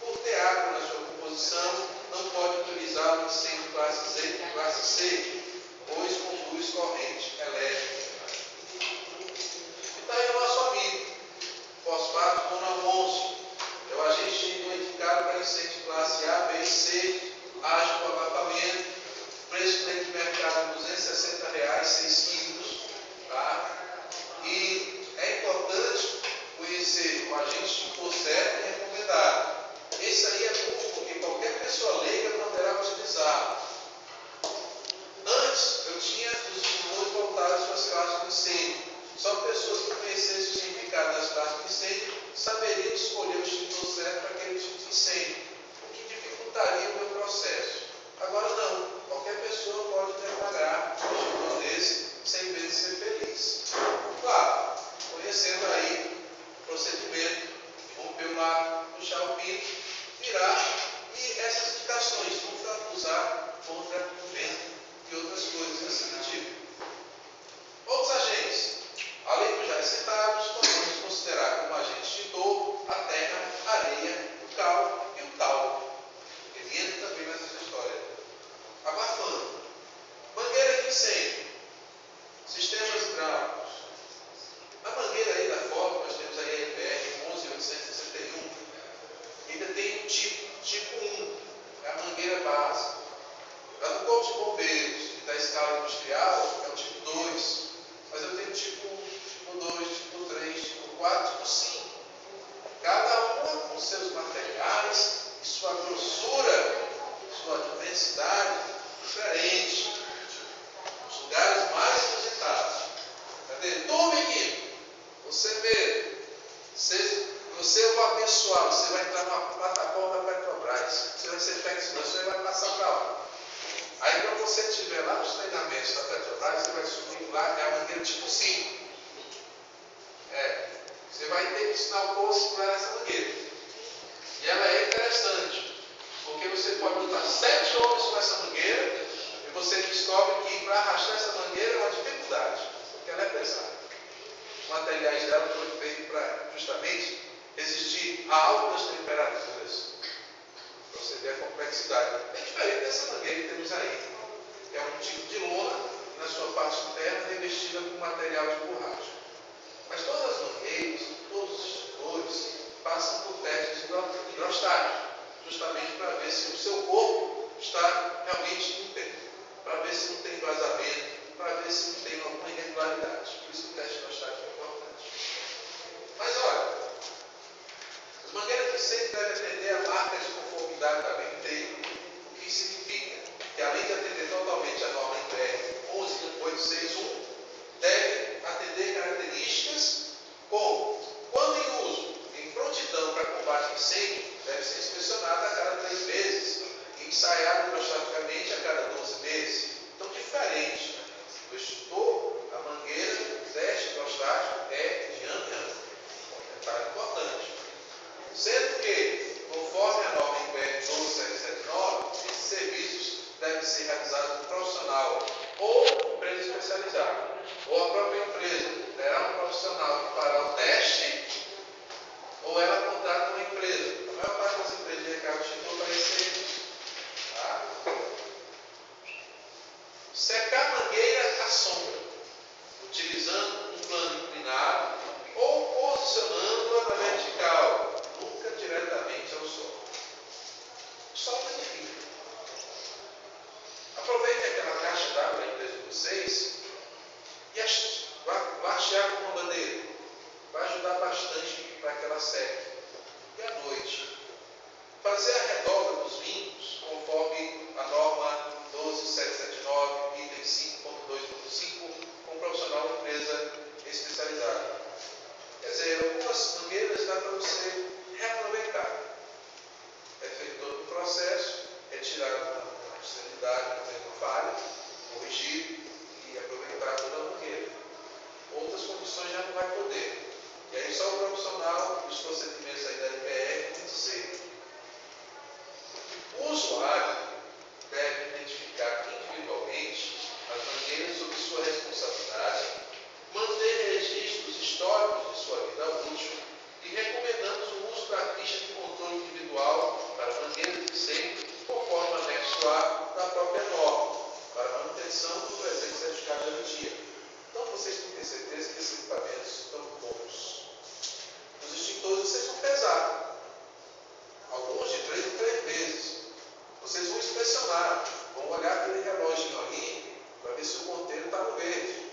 Por ter água na sua composição, não pode utilizar o incêndio classe C, pois conduz corrente elétrica. E está aí o nosso amigo, fosfato monoamôncio. É o agente extintor indicado para incêndio classe A, B e C. Age com abafamento. Preço dentro do mercado R$ 260, 6 quilos. Tá? E é importante conhecer o agente extintor certo e recomendado. Esse aí é bom porque qualquer pessoa leiga poderá utilizar. Antes, eu tinha os extintores voltados para as classes de incêndio. Só pessoas que conhecessem o significado das classes de incêndio saberiam escolher o extintor certo para aquele tipo de incêndio, o que dificultaria o meu processo. Agora não, qualquer pessoa pode preparar um extintor desse sem medo de ser feliz. Claro, conhecendo aí o procedimento, romper o lado, puxar o pino, virar, e essas indicações, nunca usar contra o vento e outras coisas desse tipo. Outros agentes, além dos já citados, podemos considerar como agente extintor a terra, a areia, o cal e o tal. Ele entra também nessa história. Abafando. Mangueira de incêndio. Sistemas hidráulicos. Na mangueira aí da Ford, nós temos aí a RBR 11861. Ainda tem um tipo 1, é a mangueira básica. A do Corpo de Bombeiros, que da escala industrial, é o tipo 2. Mas eu tenho tipo 1, tipo 2, tipo 3, tipo 4, tipo 5. Cada uma com seus materiais e sua grossura, sua densidade diferente. Os lugares mais inusitados. Cadê? Tu, menino, você vê, Você vai abençoar, você vai entrar numa plataforma da Petrobras, você vai ser flexibilizado, você vai passar para lá. Aí quando você estiver lá nos treinamentos da Petrobras, você vai subir lá, é a mangueira tipo 5. Você vai ter que ensinar o povo a segurar essa mangueira. E ela é interessante, porque você pode botar 7 homens com essa mangueira e você descobre que para arrastar essa mangueira é uma dificuldade, porque ela é pesada. Os materiais dela foram feitos para justamente resistir a altas temperaturas. Para você ver a complexidade. É diferente dessa mangueira que temos aí. É um tipo de lona, na sua parte interna, revestida com material de borracha. Mas todas as mangueiras, todos os extintores, passam por testes hidrostáticos, justamente para ver se o seu corpo está realmente íntegro, para ver se não tem vazamento, para ver se não tem alguma irregularidade. Por isso que o teste hidrostático é importante. Mas olha, as mangueiras de incêndio devem atender a marcas de conformidade da BNT, o que significa que, além de atender totalmente a norma INPR 11861, deve atender características como, quando em uso, em prontidão para combate a incêndio, deve ser inspecionada a cada 3 meses e ensaiada hidrostaticamente a cada 12 meses. Então, diferente do extintor, a mangueira, o teste hidrostático é de ano em ano. Detalhe importante. Sendo que, conforme a norma INPR 12779, esses serviços devem ser realizados por profissional ou empresa especializada, ou a própria empresa terá um profissional que fará o teste, ou ela contrata uma empresa. A maior parte das empresas de recado chegou para esse serviço. Tá? Secar mangueira à sombra, utilizando um plano inclinado ou posicionando-a na vertical, nunca diretamente ao sol. O sol danifica. Aproveite aquela caixa d'água da empresa de vocês e lachear com uma bandeira. Vai ajudar bastante para que ela seque. E à noite, fazer a redobra dos vincos, conforme a norma 12779, item 5.2.5, com um profissional de empresa especializada. Quer dizer, algumas mangueiras dá para você reaproveitar. É feito todo o processo, retirado na extremidade, não tem uma falha, corrigir e aproveitar toda a mangueira. Outras condições já não vai poder. E aí só o profissional dos procedimentos aí da IPR tem que dizer. O usuário deve identificar individualmente as mangueiras sob sua responsabilidade, manter registros históricos de sua vida útil e recomendamos o uso da ficha de controle individual para mangueiras de incêndio, conforme o anexo A da própria norma, para manutenção do presente certificado de garantia. Então vocês têm que ter certeza que esses equipamentos estão bons. Os extintores vocês vão pesar. Alguns de 3 em 3 vezes. Vocês vão inspecionar, vão olhar aquele relógio ali para ver se o ponteiro está no verde.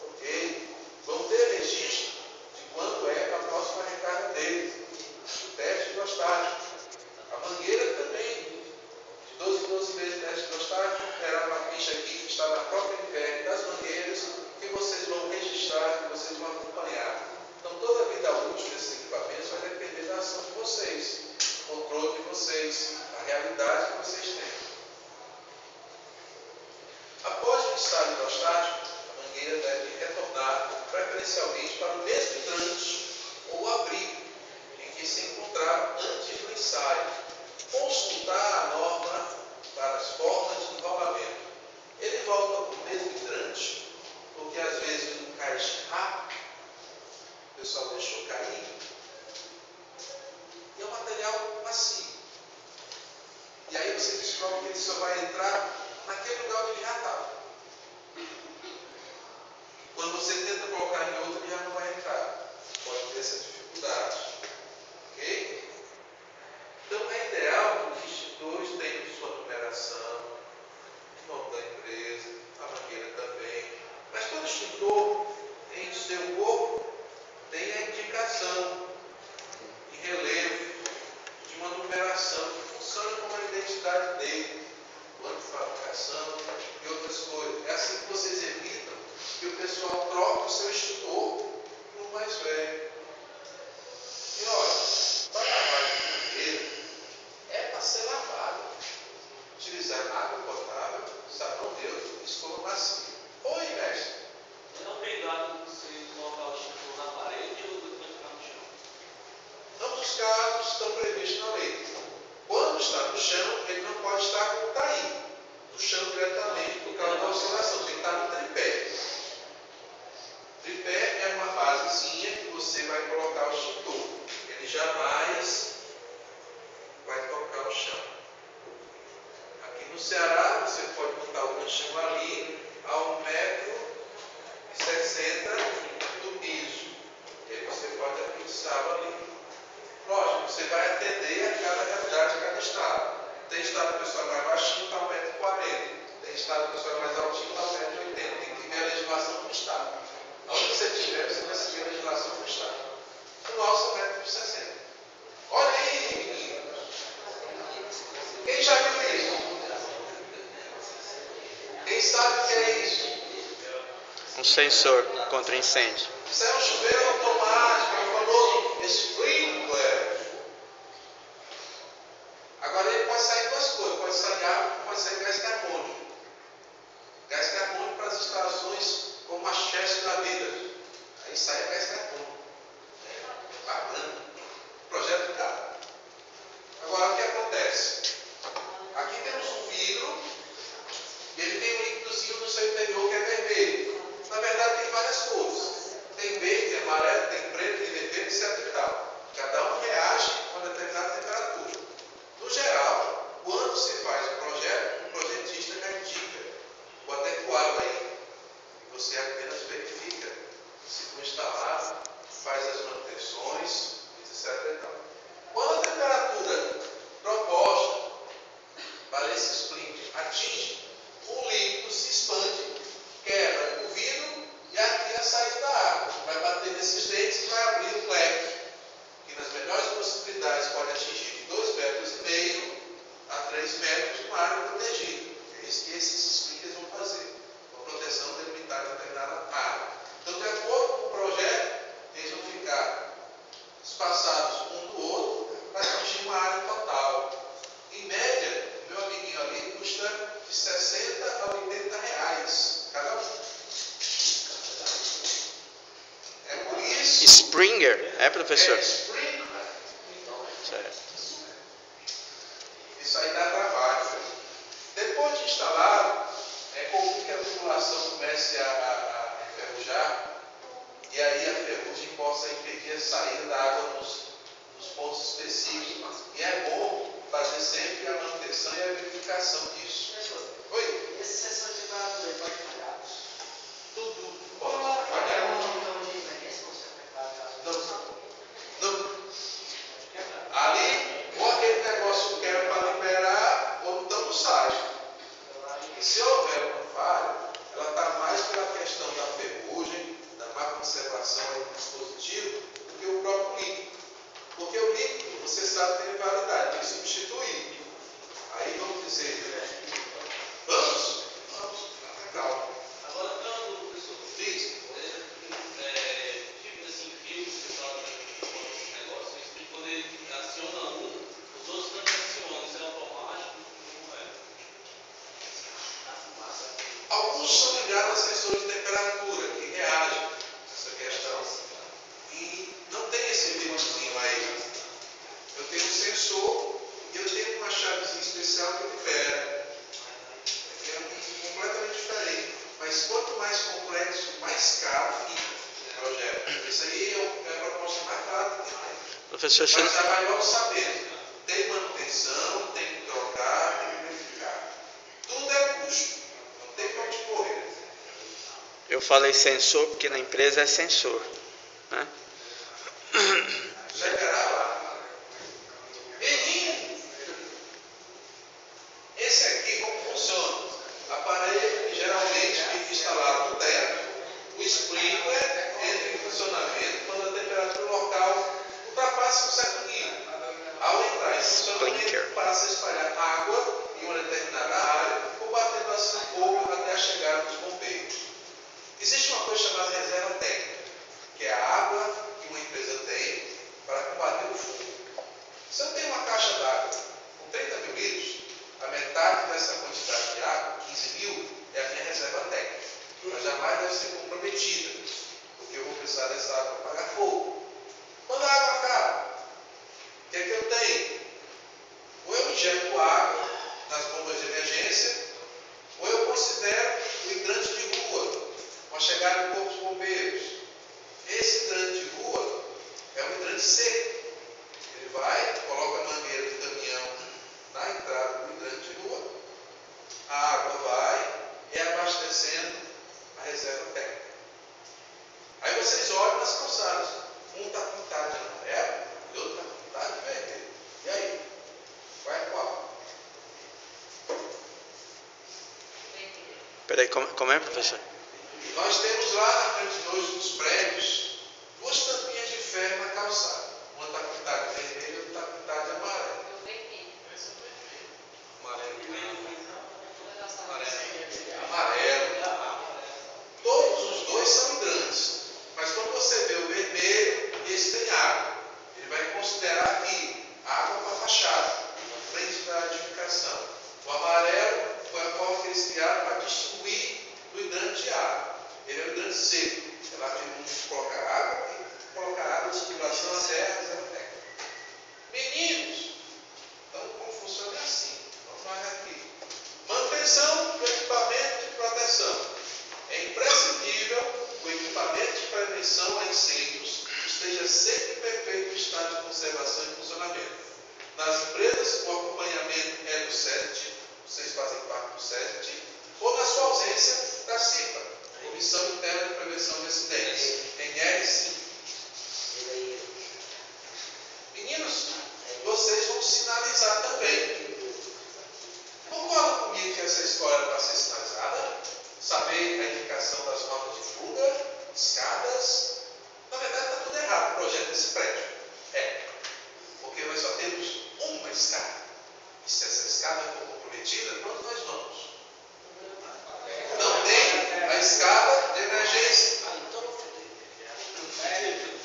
Ok? Vão ter registro de quando é a próxima recarga dele. O teste hidrostático. A mangueira também, de 12 em 12 vezes teste hidrostático, terá uma ficha aqui que está na própria INPR das mangueiras, que vocês vão registrar, que vocês vão acompanhar. Então toda a vida útil desses equipamentos vai depender da ação de vocês, do controle de vocês, a realidade que vocês têm. Após o ensaio hidrostático, a mangueira deve retornar preferencialmente para o mesmo hidrante ou abrigo em que se encontrava antes do ensaio. Consultar a norma para as formas de enrolamento. Ele volta para o mesmo hidrante, porque às vezes ele cai rápido, o pessoal deixou cair, e é um material macio. E aí você descobre que ele só vai entrar naquele lugar onde ele já estava. Quando você tenta colocar em outro, ele já não vai entrar. Pode ter essa dificuldade. Ok? Então é ideal que os extintores tenham sua numeração, o nome da empresa, a mangueira também. Mas todo extintor, em seu corpo, tem a indicação em relevo de uma numeração que funciona como a identidade dele, o ano de fabricação e outras coisas. É assim que vocês evitam que o pessoal troque o seu extintor por um mais velho. utilizar água potável, sabão neutro e escova macia. Oi, mestre. É obrigado você colocar o extintor na parede ou vai ficar no chão? Ambos os casos estão previstos na lei. Quando está no chão, ele não pode estar como cair no chão diretamente por causa da oscilação. Tem que estar no tripé. Tripé é uma basezinha que você vai colocar o extintor. Ele jamais vai tocar o chão. Aqui no Ceará, você pode botar o ganchão ali a 1,60 m do piso. E aí você pode apixá-lo ali. Lógico, você vai atender a cada realidade, a cada estado. Tem estado que o pessoal mais baixinho, está 1,40 m. Tem estado que o pessoal mais altinho, está 1,80 m. Tem que ver a legislação do estado. Onde você estiver, você vai seguir a legislação do estado. O nosso é 1,60 m. Olha aí, meninos. Quem já viu isso? Quem sabe o que é isso? Um sensor contra incêndio. Isso é um chuveiro automático, é o famoso sprinkler. Agora ele pode sair duas coisas, pode sair água, pode sair gás carbônico. Gás carbônico para as instalações como a Chester da vida. Aí sai gás carbônico. Bacana. Projeto caro. Agora o que acontece? Aqui temos um vidro e ele tem um líquidozinho no seu interior que é vermelho. Na verdade tem várias cores. Tem verde, tem amarelo, tem preto, tem vermelho, etc. e tal. Cada um reage a uma determinada temperatura. No geral, quando se faz o projeto, o projetista já indica o adequado aí. E você apenas verifica se for instalado, faz as manutenções, etc. e tal. Quando a temperatura proposta para esse sprinkler atinge, o líquido se expande, quebra o vidro e aqui a saída da água. Vai bater nesses dentes e vai abrir um leque, que nas melhores possibilidades pode atingir de 2,5 metros a 3 metros numa área protegida. É isso que esses sprinklers vão fazer, com a proteção delimitada em determinada área. Então, de acordo com o projeto, eles vão ficar espaçados um do outro para atingir uma área total. Em média, meu amiguinho ali custa de 60 a 80 reais cada um. É por isso. Springer, é, professor? É sprinkler. Certo. Isso aí dá trabalho. Depois de instalado, é comum que a tubulação comece a enferrujar e aí a ferrugem possa impedir a saída da água nos pontos específicos. E é bom fazer sempre a manutenção e a verificação disso. Oi? Esse sensor de temperatura pode falhar? Tudo pode falhar. Não. Ali, ou aquele negócio quebra para liberar, ou então não sai. E se houver uma falha, ela está mais pela questão da ferrugem, da má conservação aí do dispositivo, do que o próprio líquido. Porque o líquido, você sabe, tem validade, tem que substituir. Aí vamos dizer, vamos? Legal. Agora, então, professor, Diz. tipo assim, filmes que falam de negócios, que quando ele aciona um, os outros também acionam, isso é automático, como é? Alguns são ligados a sensores de temperatura, que reagem a essa questão. E não tem esse videozinho aí. Eu tenho um sensor e eu tenho uma chavezinha especial que libera. É completamente diferente. Mas quanto mais complexo, mais caro fica o projeto. Isso aí é a proposta mais barata que tem. Professor, Mas já vai logo sabendo. Tem manutenção, tem que trocar, tem que verificar. Tudo é custo. Não tem para onde correr. eu falei sensor porque na empresa é sensor, né? Chegará lá. Menino, esse aqui como funciona? Aparelho que geralmente fica instalado no teto. O sprinkler entra em funcionamento quando a temperatura local ultrapassa um certo nível. Ao entrar em funcionamento, Sprinkler. passa a espalhar água em uma determinada área, combatendo assim o fogo até a chegada dos bombeiros. Existe uma coisa chamada reserva técnica. essa quantidade de água, 15 mil, é a minha reserva técnica. Mas jamais deve ser comprometida, porque eu vou precisar dessa água para apagar fogo. Quando a água acaba, o que é que eu tenho? Ou eu injeto água nas bombas de emergência, ou eu considero o hidrante de rua, com a chegada de corpos de bombeiros. Esse hidrante de rua é um hidrante seco. Ele vai, coloca a mangueira do caminhão na entrada do hidrante de rua, a água vai reabastecendo a reserva técnica. Aí vocês olham nas calçadas, um está pintado de amarelo e o outro está pintado de vermelho. E aí? Vai qual? Peraí, como é, professor? Nós temos lá na frente de hoje dos prédios 2 tampinhas de ferro na calçada. Uma está pintada de vermelho e outra está pintada de amarelo. Amarelo. Todos os dois são hidrantes. Mas quando você vê o vermelho, esse tem água. Ele vai considerar aqui água para a fachada, na frente da edificação. O amarelo foi a forma que eles criaram para distinguir do hidrante de água. Ele é o hidrante seco. É lá que coloca água e coloca água de circulação até a reserva técnica. Meninos, então como funciona é assim. Vamos lá aqui. Manutenção do equipamento de proteção. É imprescindível o equipamento de prevenção a incêndios esteja sempre em perfeito estado de conservação e funcionamento. Nas empresas, o acompanhamento é do SEST, vocês fazem parte do SEST, ou na sua ausência, da CIPA, Comissão Interna de Prevenção de Acidentes, NR5. Meninos, vocês vão sinalizar também. Concordam comigo que essa história para ser sinalizada? Saber a indicação das rotas de fuga, escadas. Na verdade, está tudo errado o projeto desse prédio. É. Porque nós só temos uma escada. E se essa escada for comprometida, para onde nós vamos? Não tem a escada de emergência.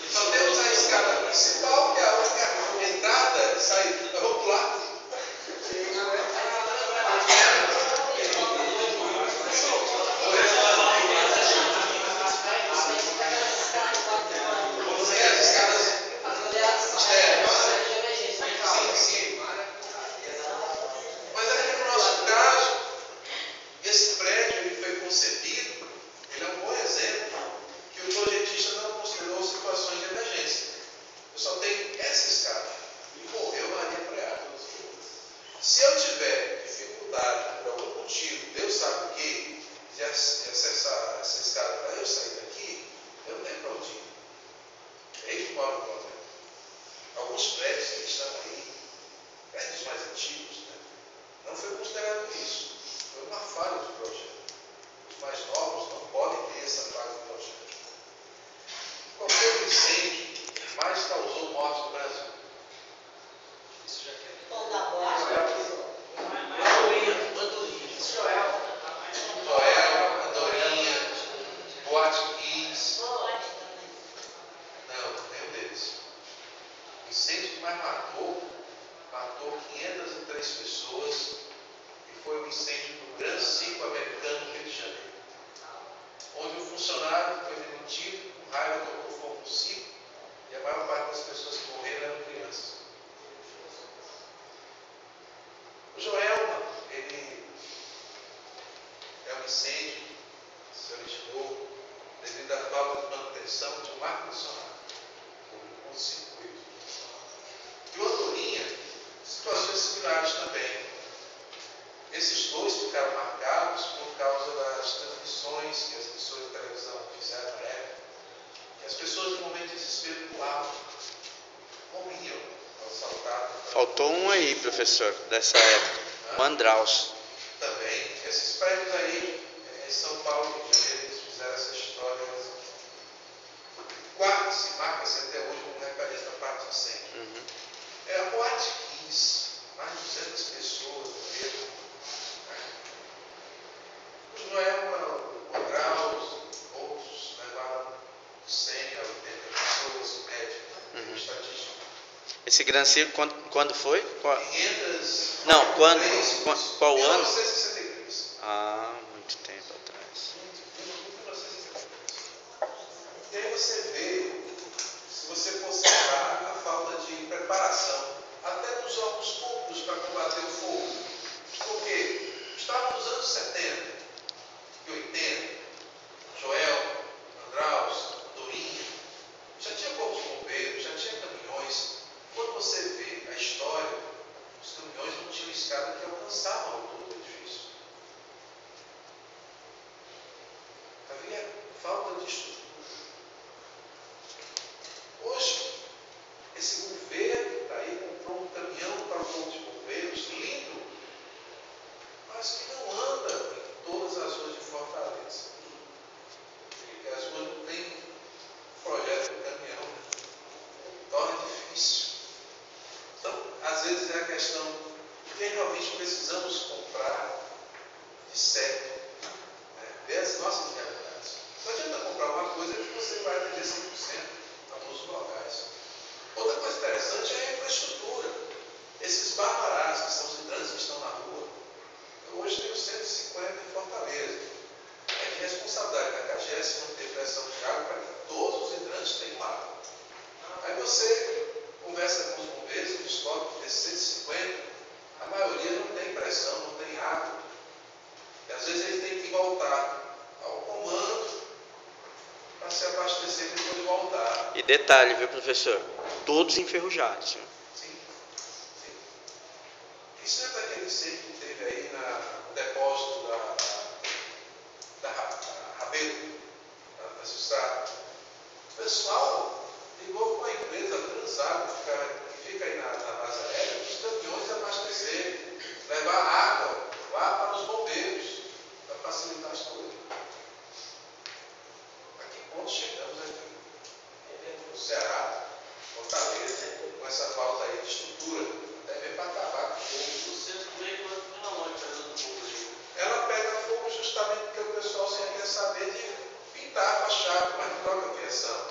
Só temos a escada principal, que é a única entrada e saída. Nós vamos pular. Mas aqui no nosso caso, esse prédio ele foi concebido, ele é um bom exemplo que o projetista não considerou situações de emergência. Eu só tenho essa escada e morreu Maria Preata. Se eu tiver dificuldade por algum motivo, Deus sabe o que, de acessar essa escada para eu sair daqui, eu não tenho para onde ir. Eis o maior problema. Alguns prédios que estão aí, prédios mais antigos, né, não foi considerado isso. Foi uma falha do projeto. Os mais novos não podem ter essa falha do projeto. Qual foi o incêndio que mais causou morte no Brasil? Isso já quer. Joel, Andorinha, Boate Kiss. Não, nenhum deles. O incêndio que mais matou 503 pessoas e foi o incêndio do Gran Ciclo Americano no Rio de Janeiro, onde o funcionário foi demitido, com raiva tocou fogo no ciclo e a maior parte das pessoas que morreram eram crianças. O Joelma, ele é um incêndio que se originou devido à falta de manutenção de um ar-condicionado, um curto-circuito. E o Andorinha, situações similares também. Esses dois ficaram marcados por causa das transmissões que as emissoras de televisão fizeram na época, que as pessoas, no momento de desespero, pulavam, morriam ao saltar. Faltou um aí, professor, dessa época. Mandraus. Também. Esses prédios aí, em São Paulo e Rio de Janeiro, eles fizeram essa história. Guarda-se, marca-se até hoje como referência da parte de incêndio. É a Boate Kiss, mais de 200 pessoas morreram. O Joelma, o Mandraus, outros levaram 100 a 80 pessoas, média, estatística. Esse Gran Ciro, quando foi? 500... Não, quando? Qual ano? 1963. Ah, muito tempo atrás. E aí você vê, se você for citar a falta de preparação, até dos órgãos públicos para combater o fogo. Porque estava nos anos 70 e 80, Joel, Andraus, Dorinha, já tinha corpo de bombeiros, já tinha caminhões. Quando você vê a história, os caminhões não tinham escada que alcançavam a altura do edifício. Havia falta de estrutura. Hoje, esse governo está aí, comprou um caminhão para o corpo de bombeiros, lindo, mas que não anda em todas as ruas de Fortaleza. Porque as ruas não têm projeto do caminhão, torna difícil. Então, às vezes é a questão de que realmente precisamos comprar de certo, né? Ver as nossas realidades. Não adianta comprar uma coisa que você vai atender 100% a todos os locais. Outra coisa interessante é a infraestrutura. Esses barbarás, que são os hidrantes que estão na rua. Eu hoje tenho 150 em Fortaleza. É de responsabilidade da CAGES manter pressão de água para que todos os hidrantes tenham água. Aí você conversa com os bombeiros e descobre que desses 150, a maioria não tem pressão, não tem água. E às vezes eles têm que voltar ao comando para se abastecer e depois voltar. E detalhe, viu, professor? Todos enferrujados. Viu? Sim, sim. Isso é daquele incêndio que teve aí no depósito da Rabelo, da Estrada. O pessoal ligou com a empresa Transago, que fica aí na base aérea, os caminhões abastecerem, levar água lá para os bombeiros, para facilitar as coisas. A que ponto chegamos aqui? No Ceará, Fortaleza, com essa falta aí de estrutura, até mesmo para acabar com o fogo. O centro meio que vai onde, pegando fogo aí? Ela pega fogo justamente porque o pessoal sempre quer saber de pintar a fachada, mas não troca a fiação.